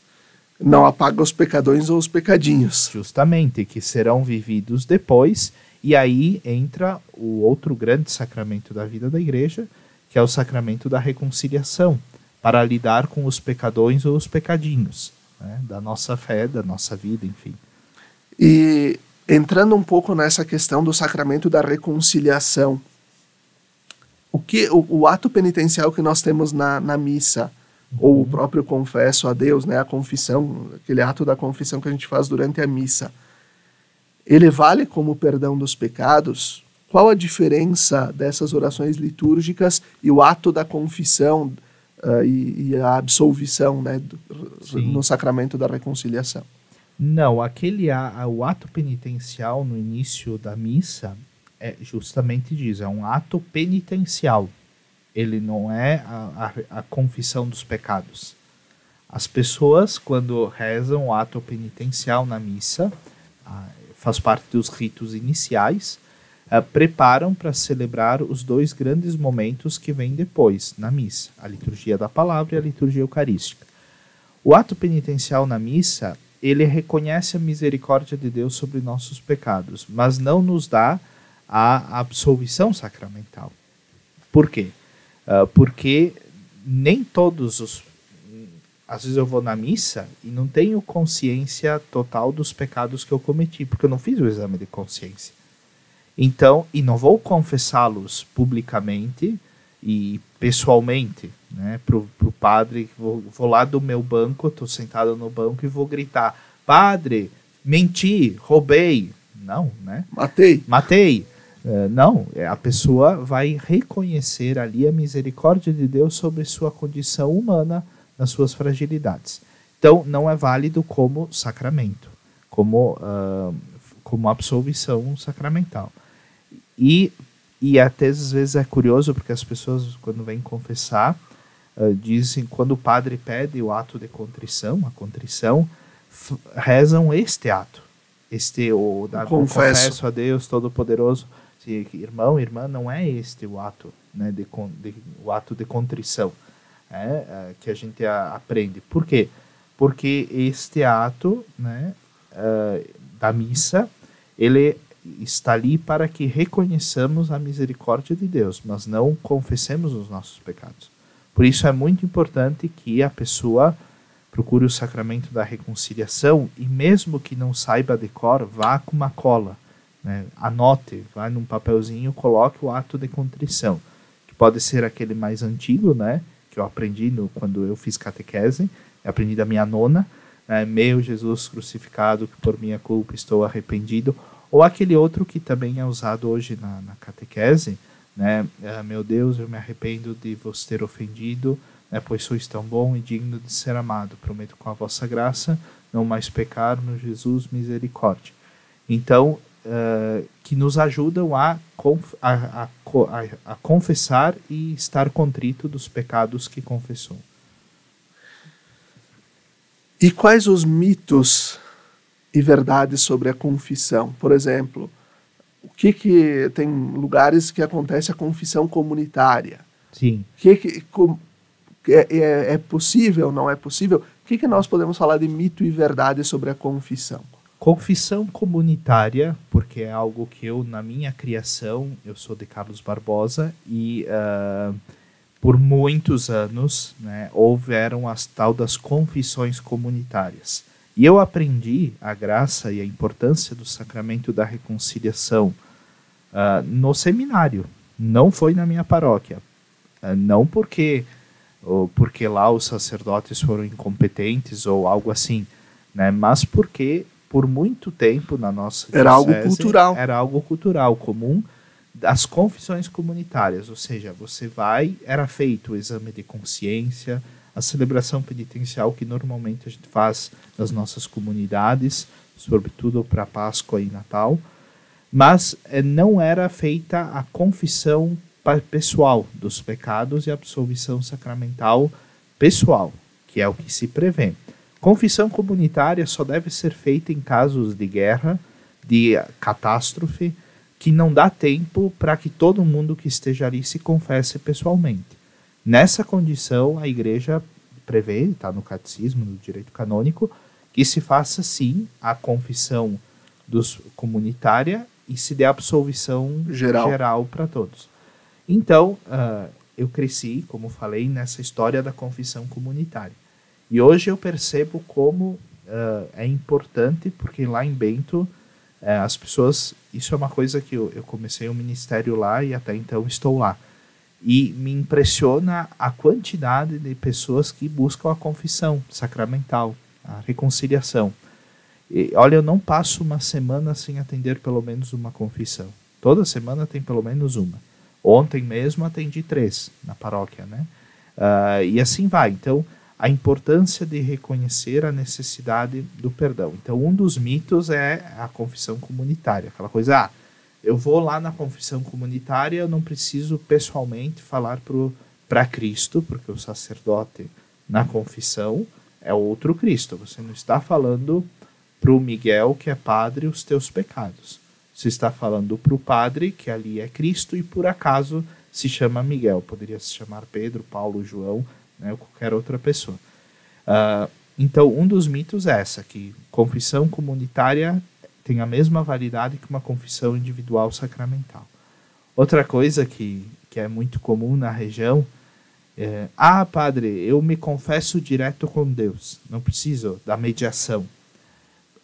Não apaga os pecadões ou os pecadinhos. Justamente, que serão vividos depois, e aí entra o outro grande sacramento da vida da igreja, que é o sacramento da reconciliação, para lidar com os pecadões ou os pecadinhos, né, da nossa fé, da nossa vida, enfim. E entrando um pouco nessa questão do sacramento da reconciliação, o ato penitencial que nós temos na missa, ou o próprio confesso a Deus, né, a confissão, aquele ato da confissão que a gente faz durante a missa, ele vale como perdão dos pecados? Qual a diferença dessas orações litúrgicas e o ato da confissão e a absolvição, né, no sacramento da reconciliação? Não, o ato penitencial no início da missa é justamente disso, é um ato penitencial. Ele não é a confissão dos pecados. As pessoas, quando rezam o ato penitencial na missa, faz parte dos ritos iniciais, preparam para celebrar os dois grandes momentos que vêm depois na missa, a liturgia da palavra e a liturgia eucarística. O ato penitencial na missa, ele reconhece a misericórdia de Deus sobre nossos pecados, mas não nos dá a absolvição sacramental. Por quê? Porque nem todos às vezes eu vou na missa e não tenho consciência total dos pecados que eu cometi, porque eu não fiz o exame de consciência. Então, e não vou confessá-los publicamente e pessoalmente, né, pro padre. Vou lá do meu banco, estou sentado no banco e vou gritar: padre, menti, roubei. Não, né? Matei. Não, a pessoa vai reconhecer ali a misericórdia de Deus sobre sua condição humana, nas suas fragilidades. Então, não é válido como sacramento, como absolvição sacramental. E até às vezes é curioso, porque as pessoas, quando vêm confessar, dizem, quando o padre pede o ato de contrição, a contrição, rezam este ato. Confesso a Deus Todo-Poderoso. Irmão, irmã, não é este o ato, né, o ato de contrição que a gente aprende. Por quê? Porque este ato, né, da missa, ele está ali para que reconheçamos a misericórdia de Deus, mas não confessemos os nossos pecados. Por isso é muito importante que a pessoa procure o sacramento da reconciliação e, mesmo que não saiba de cor, vá com uma cola, né? Anote, vai num papelzinho, coloque o ato de contrição, que pode ser aquele mais antigo, né, que eu aprendi quando eu fiz catequese, aprendi da minha nona, né, meu Jesus crucificado, que por minha culpa estou arrependido, ou aquele outro que também é usado hoje na catequese, né, meu Deus, eu me arrependo de vos ter ofendido, né, pois sois tão bom e digno de ser amado, prometo com a vossa graça não mais pecar, meu Jesus, misericórdia. Então, que nos ajudam a confessar e estar contrito dos pecados que confessou. E quais os mitos e verdades sobre a confissão? Por exemplo, o que tem lugares que acontece a confissão comunitária? Sim. É possível, não é possível? O que nós podemos falar de mito e verdade sobre a confissão? Confissão comunitária, porque é algo que eu, na minha criação, eu sou de Carlos Barbosa e por muitos anos, né, houveram as tal das confissões comunitárias. E eu aprendi a graça e a importância do sacramento da reconciliação no seminário, não foi na minha paróquia. Não porque lá os sacerdotes foram incompetentes ou algo assim, né, mas porque por muito tempo na nossa diocese, era algo cultural comum das confissões comunitárias, ou seja, era feito o exame de consciência, a celebração penitencial que normalmente a gente faz nas nossas comunidades, sobretudo para Páscoa e Natal, mas não era feita a confissão pessoal dos pecados e a absolvição sacramental pessoal, que é o que se prevê. Confissão comunitária só deve ser feita em casos de guerra, de catástrofe, que não dá tempo para que todo mundo que esteja ali se confesse pessoalmente. Nessa condição, a Igreja prevê, está no catecismo, no direito canônico, que se faça sim a confissão comunitária e se dê absolvição geral para todos. Então, eu cresci, como falei, nessa história da confissão comunitária. E hoje eu percebo como é importante, porque lá em Bento, as pessoas... Isso é uma coisa que eu comecei um ministério lá e até então estou lá. E me impressiona a quantidade de pessoas que buscam a confissão sacramental, a reconciliação. E, olha, eu não passo uma semana sem atender pelo menos uma confissão. Toda semana tem pelo menos uma. Ontem mesmo atendi 3 na paróquia, né? E assim vai. Então, a importância de reconhecer a necessidade do perdão. Então, um dos mitos é a confissão comunitária. Aquela coisa, eu vou lá na confissão comunitária, eu não preciso pessoalmente falar para Cristo, porque o sacerdote na confissão é outro Cristo. Você não está falando para o Miguel, que é padre, os teus pecados. Você está falando para o padre, que ali é Cristo, e por acaso se chama Miguel. Poderia se chamar Pedro, Paulo, João, né, ou qualquer outra pessoa. Então, um dos mitos é essa, que confissão comunitária tem a mesma validade que uma confissão individual sacramental. Outra coisa que é muito comum na região é: padre, eu me confesso direto com Deus, não preciso da mediação.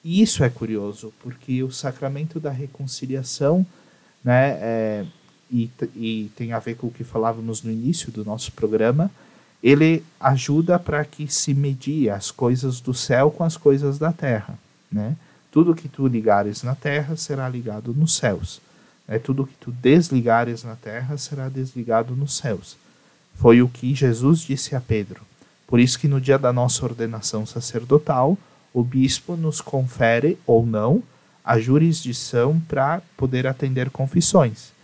E isso é curioso, porque o sacramento da reconciliação, né, e tem a ver com o que falávamos no início do nosso programa, ele ajuda para que se medie as coisas do céu com as coisas da terra, né? Tudo que tu ligares na terra será ligado nos céus. Tudo que tu desligares na terra será desligado nos céus. Foi o que Jesus disse a Pedro. Por isso que no dia da nossa ordenação sacerdotal, o bispo nos confere, ou não, a jurisdição para poder atender confissões.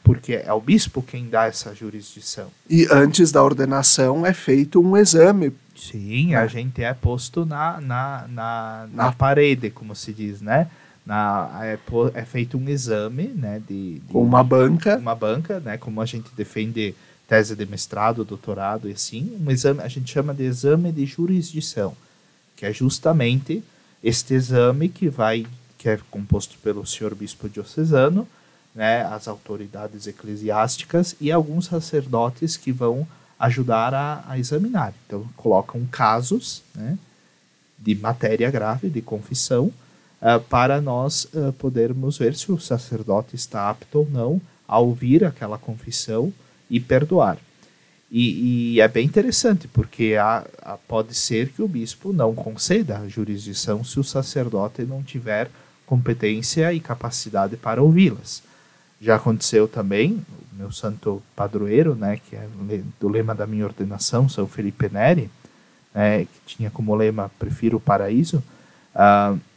Porque é o bispo quem dá essa jurisdição. E antes da ordenação é feito um exame. Sim, a gente é posto na parede, como se diz, né? É feito um exame, né? Com uma banca. Uma banca, né? Como a gente defende tese de mestrado, doutorado e assim. Um exame, a gente chama de exame de jurisdição, que é justamente este exame que é composto pelo senhor bispo diocesano, né, as autoridades eclesiásticas e alguns sacerdotes que vão ajudar a examinar. Então, colocam casos, né, de matéria grave, de confissão, para nós podermos ver se o sacerdote está apto ou não a ouvir aquela confissão e perdoar. E é bem interessante, porque pode ser que o bispo não conceda a jurisdição se o sacerdote não tiver competência e capacidade para ouvi-las. Já aconteceu também, o meu santo padroeiro, né, que é do lema da minha ordenação, São Felipe Neri, que tinha como lema Prefiro o Paraíso,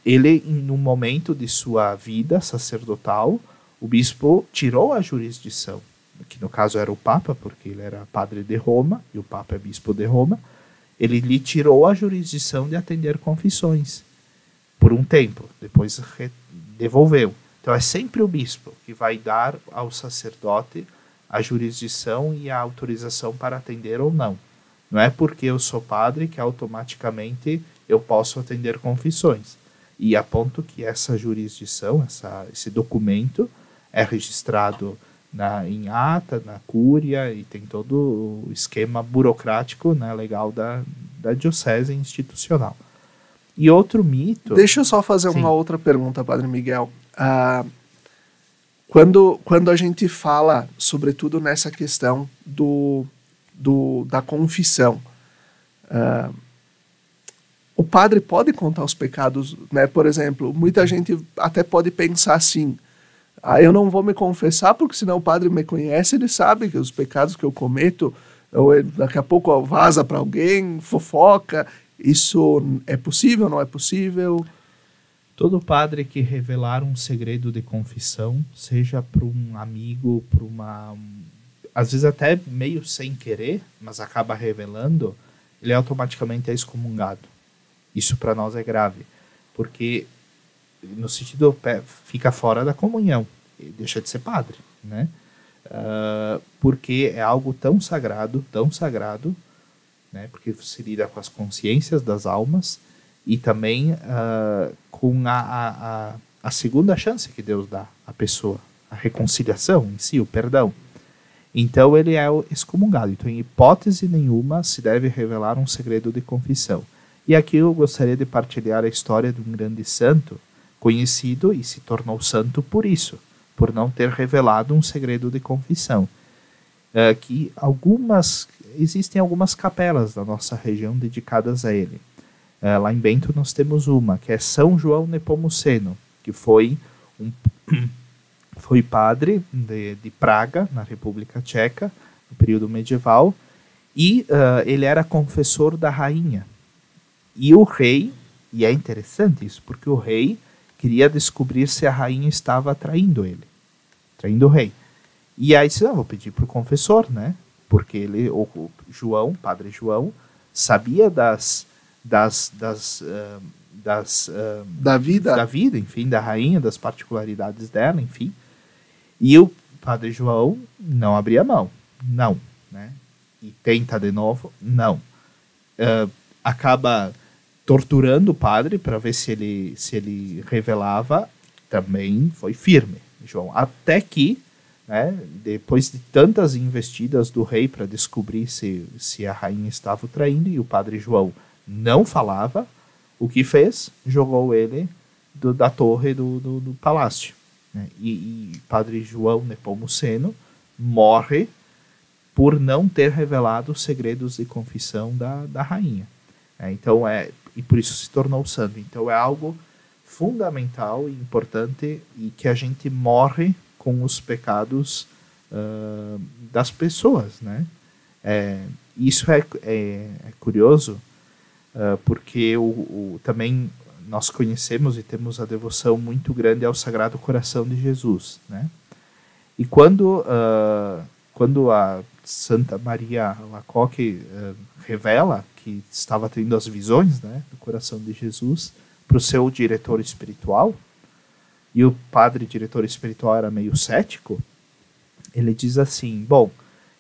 ele, num momento de sua vida sacerdotal, o bispo tirou a jurisdição, que no caso era o Papa, porque ele era padre de Roma, e o Papa é bispo de Roma. Ele lhe tirou a jurisdição de atender confissões por um tempo, depois devolveu. Então é sempre o bispo que vai dar ao sacerdote a jurisdição e a autorização para atender ou não. Não é porque eu sou padre que automaticamente eu posso atender confissões. E a ponto que essa jurisdição, esse documento é registrado em ata, na cúria, e tem todo o esquema burocrático, né, legal da diocese institucional. E outro mito... Deixa eu só fazer uma outra pergunta, Padre Miguel. Quando a gente fala, sobretudo nessa questão da confissão, o padre pode contar os pecados, né? Por exemplo, muita gente até pode pensar assim: eu não vou me confessar porque senão o padre me conhece, ele sabe que os pecados que eu cometo, daqui a pouco vaza para alguém, fofoca. Isso é possível, não é possível? Todo padre que revelar um segredo de confissão, seja para um amigo, às vezes até meio sem querer, mas acaba revelando, ele automaticamente é excomungado. Isso para nós é grave, porque no sentido fica fora da comunhão, deixa de ser padre, né? Porque é algo tão sagrado, né? Porque se lida com as consciências das almas e também com a segunda chance que Deus dá à pessoa, a reconciliação em si, o perdão. Então ele é excomungado. Então, em hipótese nenhuma, se deve revelar um segredo de confissão. E aqui eu gostaria de partilhar a história de um grande santo, conhecido e se tornou santo por isso, por não ter revelado um segredo de confissão. Que existem algumas capelas da nossa região dedicadas a ele. Lá em Bento nós temos uma, que é São João Nepomuceno, que foi padre de Praga, na República Tcheca, no período medieval, e ele era confessor da rainha. E o rei, e é interessante isso, porque o rei queria descobrir se a rainha estava traindo o rei. E aí disse, vou pedir para o confessor, né? Porque o João, padre João, sabia da vida, enfim, da rainha, das particularidades dela, enfim. E o padre João não abria mão, não, né? E tenta de novo, não. Acaba torturando o padre para ver se ele revelava, também foi firme, João. Até que, né, depois de tantas investidas do rei para descobrir se a rainha estava o traindo, e o padre João não falava, o que fez? Jogou ele da torre do palácio. Né? E padre João Nepomuceno morre por não ter revelado os segredos de confissão da rainha. Então e por isso se tornou santo. Então é algo fundamental e importante, e que a gente morre com os pecados das pessoas, né? Isso é curioso, porque também nós conhecemos e temos a devoção muito grande ao Sagrado Coração de Jesus, né? E quando a Santa Maria Alacoque revela que estava tendo as visões, né, do coração de Jesus para o seu diretor espiritual, e o padre diretor espiritual era meio cético, ele diz assim, bom,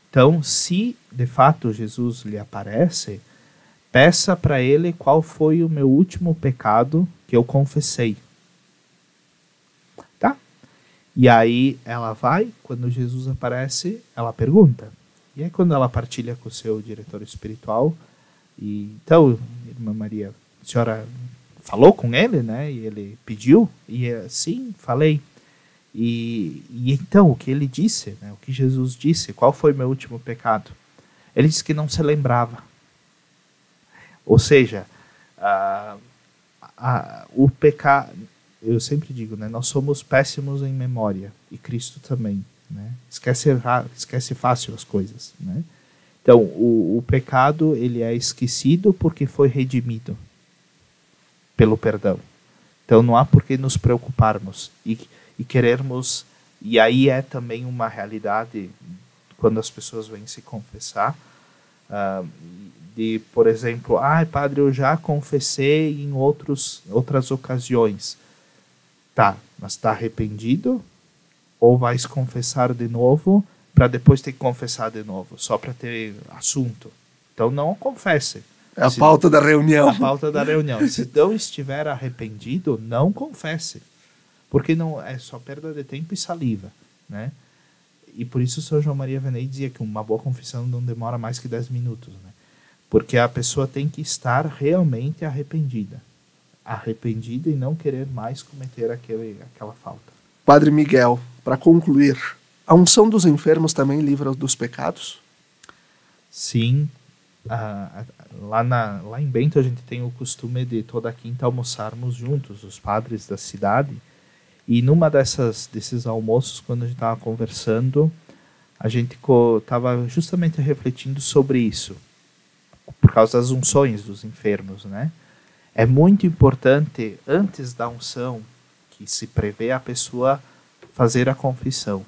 então se de fato Jesus lhe aparece, peça para ele qual foi o meu último pecado que eu confessei. Tá? E aí ela vai, quando Jesus aparece, ela pergunta. E aí quando ela partilha com o seu diretor espiritual, então, irmã Maria, a senhora falou com ele, né? E ele pediu? E sim, falei. E então, o que ele disse, né? O que Jesus disse, qual foi meu último pecado? Ele disse que não se lembrava. Ou seja, o pecado, eu sempre digo, né? Nós somos péssimos em memória, e Cristo também, né? Esquece fácil as coisas, né? Então, o pecado, ele é esquecido porque foi redimido pelo perdão. Então, não há por que nos preocuparmos e querermos... E aí é também uma realidade, quando as pessoas vêm se confessar, por exemplo, padre, eu já confessei em outras ocasiões. Tá, mas está arrependido? Ou vais confessar de novo para depois ter que confessar de novo, só para ter assunto? Então não confesse. É a pauta da reunião. A pauta da reunião. Se não estiver arrependido, não confesse. Porque não é só perda de tempo e saliva, né? E por isso o São João Maria Vianney dizia que uma boa confissão não demora mais que 10 minutos, né? Porque a pessoa tem que estar realmente arrependida e não querer mais cometer aquela falta. Padre Miguel, para concluir, a unção dos enfermos também livra dos pecados? Sim. Lá em Bento a gente tem o costume de toda quinta almoçarmos juntos, os padres da cidade. E numa desses almoços, quando a gente estava conversando, a gente estava justamente refletindo sobre isso, por causa das unções dos enfermos, né? É muito importante, antes da unção, que se prevê a pessoa fazer a confissão.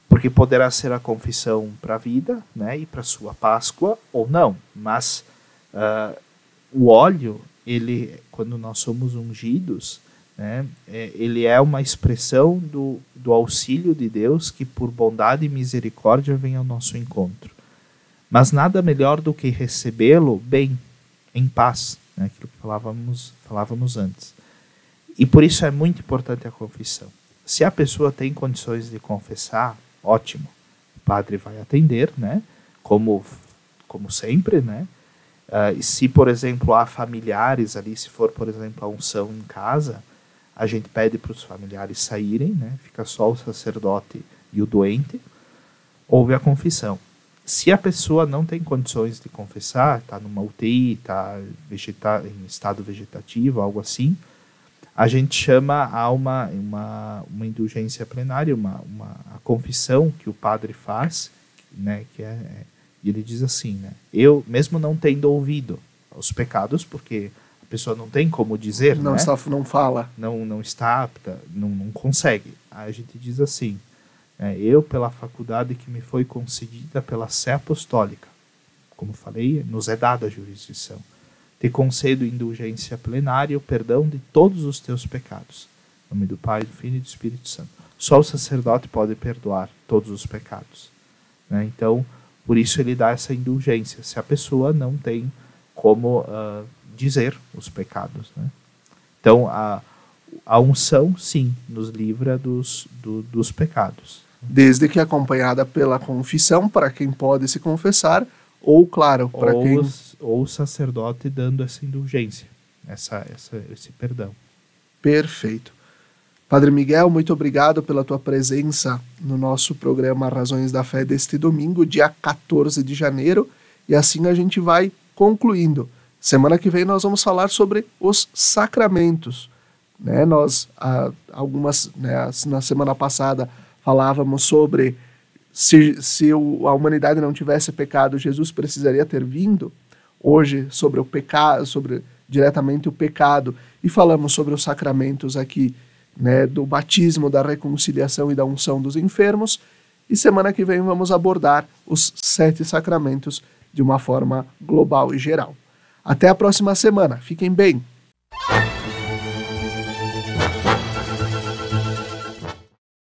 Porque poderá ser a confissão para a vida, né, e para a sua Páscoa, ou não. Mas o óleo, quando nós somos ungidos, né, ele é uma expressão do auxílio de Deus, que por bondade e misericórdia vem ao nosso encontro. Mas nada melhor do que recebê-lo bem, em paz, né, aquilo que falávamos antes. E por isso é muito importante a confissão. Se a pessoa tem condições de confessar, ótimo, o padre vai atender, né? Como sempre, né? E se, por exemplo, há familiares ali, se for, por exemplo, a unção em casa, a gente pede para os familiares saírem, né? Fica só o sacerdote e o doente, houve a confissão. Se a pessoa não tem condições de confessar, está numa UTI, está em estado vegetativo, algo assim, a gente chama a uma indulgência plenária, a confissão que o padre faz, né, e ele diz assim, né, eu, mesmo não tendo ouvido os pecados, porque a pessoa não tem como dizer, não, né, não fala, não está apta, não consegue. Aí a gente diz assim, eu, pela faculdade que me foi concedida pela Sé Apostólica, como falei, nos é dada a jurisdição, te concedo indulgência plenária, o perdão de todos os teus pecados. Em nome do Pai, do Filho e do Espírito Santo. Só o sacerdote pode perdoar todos os pecados, né? Então, por isso ele dá essa indulgência, se a pessoa não tem como dizer os pecados, né? Então, a unção, sim, nos livra dos pecados. Desde que acompanhada pela confissão, para quem pode se confessar, ou, claro, para quem... Ou o sacerdote dando essa indulgência, esse perdão. Perfeito. Padre Miguel, muito obrigado pela tua presença no nosso programa Razões da Fé deste domingo, dia 14 de janeiro, e assim a gente vai concluindo. Semana que vem nós vamos falar sobre os sacramentos, né? Nós, na semana passada, falávamos sobre se a humanidade não tivesse pecado, Jesus precisaria ter vindo. Hoje, sobre o pecado, sobre diretamente o pecado, e falamos sobre os sacramentos aqui, né, do batismo, da reconciliação e da unção dos enfermos. E semana que vem vamos abordar os 7 sacramentos de uma forma global e geral. Até a próxima semana. Fiquem bem.